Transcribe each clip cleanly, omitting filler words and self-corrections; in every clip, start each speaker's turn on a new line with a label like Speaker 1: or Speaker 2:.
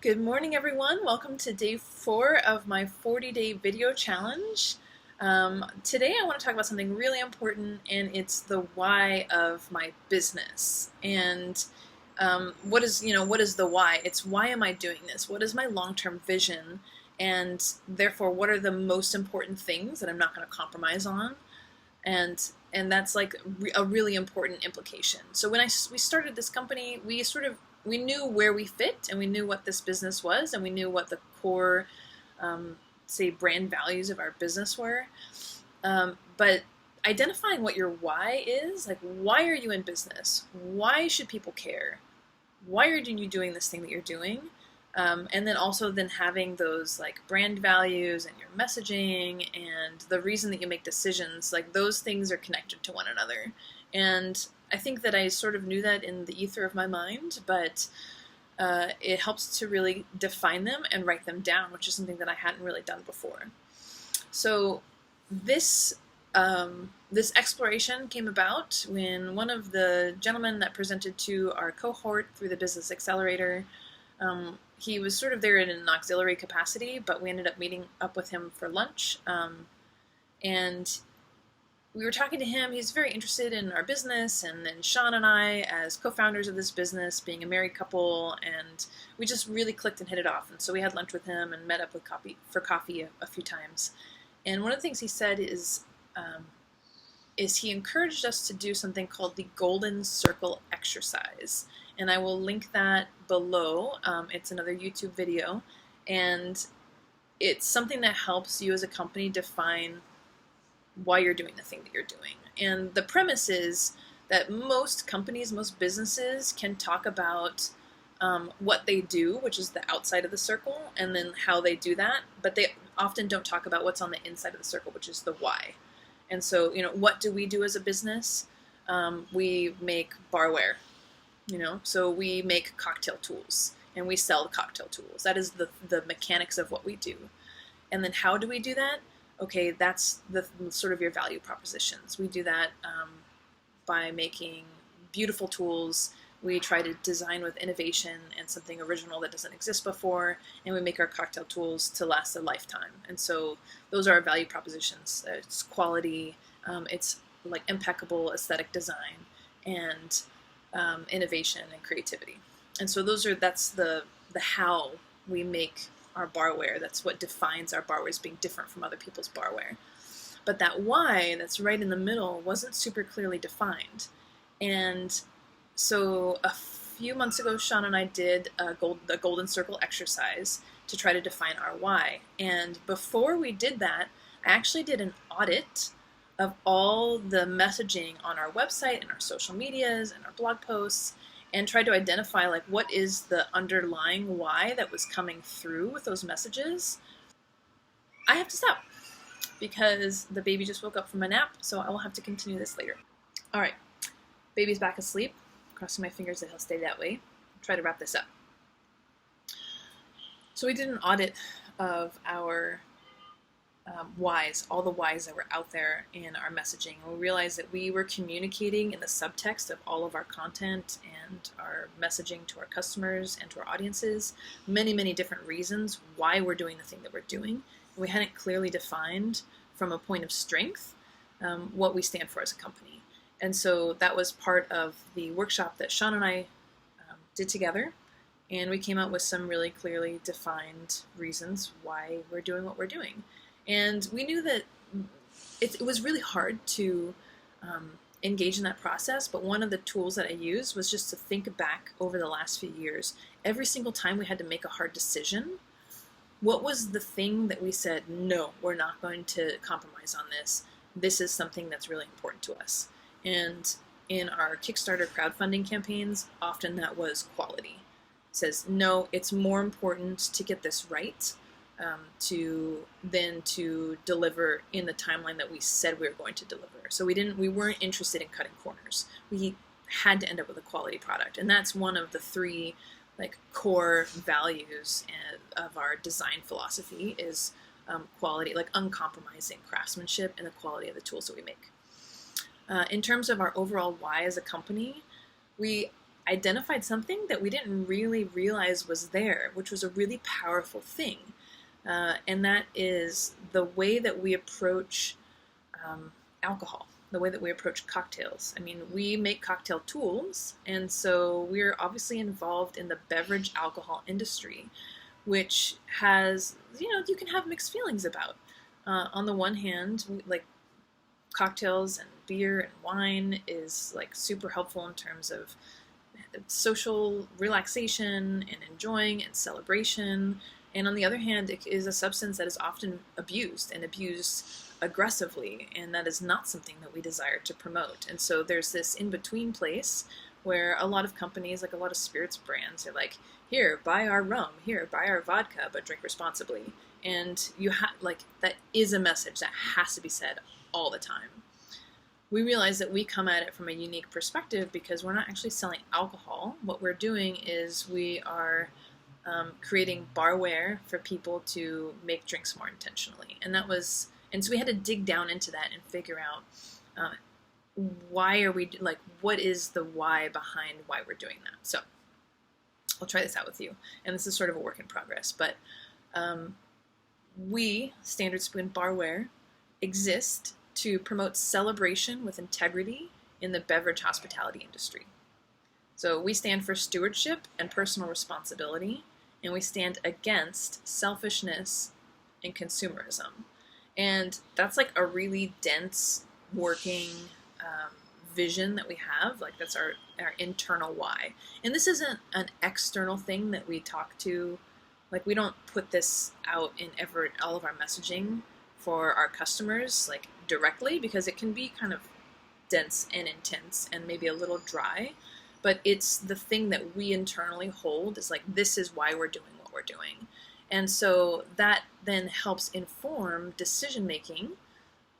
Speaker 1: Good morning, everyone. Welcome to day 4 of my 40-day video challenge. Today I want to talk about something really important, and it's the why of my business. And what is the why? It's why am I doing this? What is my long-term vision? And therefore, what are the most important things that I'm not going to compromise on? And that's like a really important implication. So when we started this company, we knew where we fit, and we knew what this business was, and we knew what the core, say, brand values of our business were. But identifying what your why is, like, why are you in business? Why should people care? Why are you doing this thing that you're doing? And then also having those like brand values and your messaging and the reason that you make decisions, like those things are connected to one another. And I think that I sort of knew that in the ether of my mind, but it helps to really define them and write them down, which is something that I hadn't really done before. So this exploration came about when one of the gentlemen that presented to our cohort through the business accelerator, he was sort of there in an auxiliary capacity, but we ended up meeting up with him for lunch, and we were talking to him. He's very interested in our business, and then Shawn and I, as co-founders of this business, being a married couple, and we just really clicked and hit it off. And so we had lunch with him and met up for coffee a few times. And one of the things he said is he encouraged us to do something called the Golden Circle exercise. And I will link that below. It's another YouTube video, and it's something that helps you as a company define why you're doing the thing that you're doing. And the premise is that most companies, most businesses can talk about what they do, which is the outside of the circle, and then how they do that, but they often don't talk about what's on the inside of the circle, which is the why. And so, what do we do as a business? We make barware, so we make cocktail tools, and we sell the cocktail tools. That is the mechanics of what we do. And then how do we do that? Okay, that's the sort of your value propositions. We do that by making beautiful tools. We try to design with innovation and something original that doesn't exist before, and we make our cocktail tools to last a lifetime. And so those are our value propositions. It's quality, it's like impeccable aesthetic design, and innovation and creativity. And so that's the how we make our barware. That's what defines our barware as being different from other people's barware. But that why that's right in the middle wasn't super clearly defined. And so a few months ago, Shawn and I did a Golden Circle exercise to try to define our why. And before we did that, I actually did an audit of all the messaging on our website and our social medias and our blog posts, and tried to identify like what is the underlying why that was coming through with those messages. I have to stop because the baby just woke up from a nap, so I will have to continue this later. All right, baby's back asleep. Crossing my fingers that he'll stay that way. Try to wrap this up. So we did an audit of our whys, all the whys that were out there in our messaging. And we realized that we were communicating in the subtext of all of our content and our messaging to our customers and to our audiences many, many different reasons why we're doing the thing that we're doing. And we hadn't clearly defined from a point of strength what we stand for as a company. And so that was part of the workshop that Shawn and I did together. And we came out with some really clearly defined reasons why we're doing what we're doing. And we knew that it was really hard to engage in that process, but one of the tools that I used was just to think back over the last few years. Every single time we had to make a hard decision, what was the thing that we said, no, we're not going to compromise on this. This is something that's really important to us. And in our Kickstarter crowdfunding campaigns, often that was quality. It says, no, it's more important to get this right to deliver in the timeline that we said we were going to deliver. So we weren't interested in cutting corners. We had to end up with a quality product, and that's one of the 3 like core values of our design philosophy is quality, like uncompromising craftsmanship and the quality of the tools that we make. In terms of our overall why as a company, we identified something that we didn't really realize was there, which was a really powerful thing. And that is the way that we approach alcohol, the way that we approach cocktails. I mean, we make cocktail tools, and so we're obviously involved in the beverage alcohol industry, which has, you can have mixed feelings about. On the one hand, like cocktails and beer and wine is like super helpful in terms of social relaxation and enjoying and celebration. And on the other hand, it is a substance that is often abused and abused aggressively, and that is not something that we desire to promote. And so there's this in-between place where a lot of companies, like a lot of spirits brands, are like, here, buy our rum, here, buy our vodka, but drink responsibly. And that is a message that has to be said all the time. We realize that we come at it from a unique perspective because we're not actually selling alcohol. What we're doing is we are creating barware for people to make drinks more intentionally. And so we had to dig down into that and figure out why are we, what is the why behind why we're doing that. So I'll try this out with you. And this is sort of a work in progress, but we, Standard Spoon Barware, exist to promote celebration with integrity in the beverage hospitality industry. So we stand for stewardship and personal responsibility, and we stand against selfishness and consumerism. And that's like a really dense working vision that we have. Like that's our internal why. And this isn't an external thing that we talk to. Like we don't put this out in all of our messaging for our customers like directly, because it can be kind of dense and intense and maybe a little dry. But it's the thing that we internally hold is like, this is why we're doing what we're doing. And so that then helps inform decision making.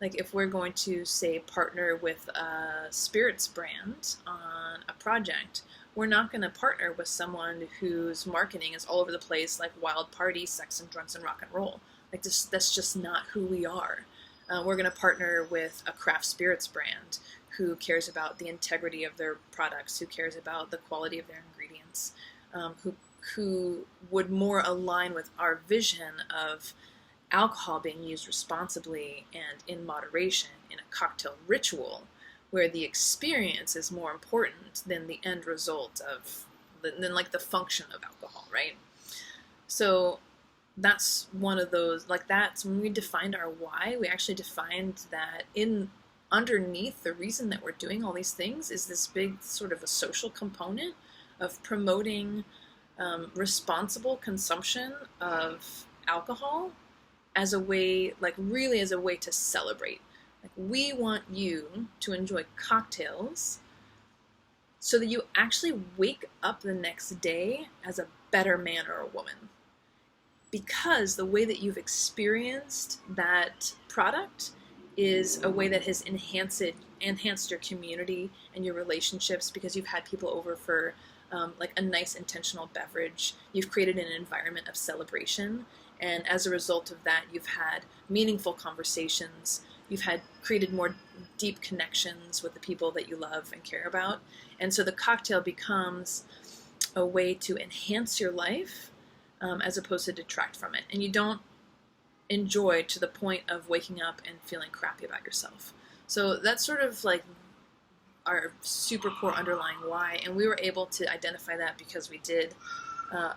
Speaker 1: Like if we're going to, say, partner with a spirits brand on a project, we're not going to partner with someone whose marketing is all over the place, like wild party, sex and drugs and rock and roll. Like that's just not who we are. We're going to partner with a craft spirits brand who cares about the integrity of their products, who cares about the quality of their ingredients, who would more align with our vision of alcohol being used responsibly and in moderation in a cocktail ritual, where the experience is more important than the end result than like the function of alcohol, right? So that's one of those, like that's when we defined our why, we actually defined that underneath the reason that we're doing all these things is this big sort of a social component of promoting responsible consumption of alcohol as a way, like really as a way to celebrate. Like we want you to enjoy cocktails so that you actually wake up the next day as a better man or a woman. Because the way that you've experienced that product is a way that has enhanced your community and your relationships, because you've had people over for like a nice intentional beverage. You've created an environment of celebration, and as a result of that, you've had meaningful conversations. You've created more deep connections with the people that you love and care about. And so the cocktail becomes a way to enhance your life as opposed to detract from it. And you don't enjoy to the point of waking up and feeling crappy about yourself. So that's sort of like our super core underlying why. And we were able to identify that because we did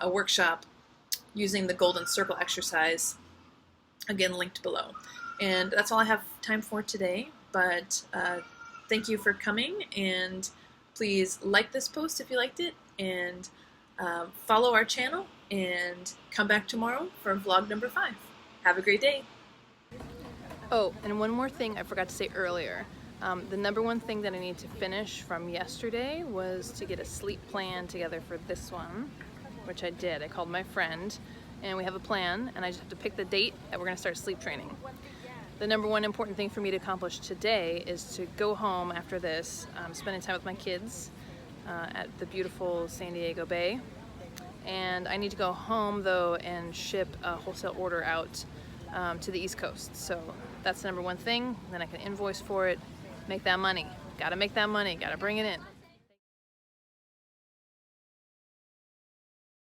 Speaker 1: a workshop using the golden circle exercise, again linked below. And that's all I have time for today, but thank you for coming, and please like this post if you liked it, and follow our channel, and come back tomorrow for vlog number 5. Have a great day. Oh, and one more thing I forgot to say earlier. The number one thing that I need to finish from yesterday was to get a sleep plan together for this one, which I did. I called my friend, and we have a plan, and I just have to pick the date that we're going to start sleep training. The number one important thing for me to accomplish today is to go home after this, spending time with my kids at the beautiful San Diego Bay. And I need to go home though and ship a wholesale order out to the East Coast. So that's the number one thing. Then I can invoice for it, make that money. Gotta make that money, gotta bring it in.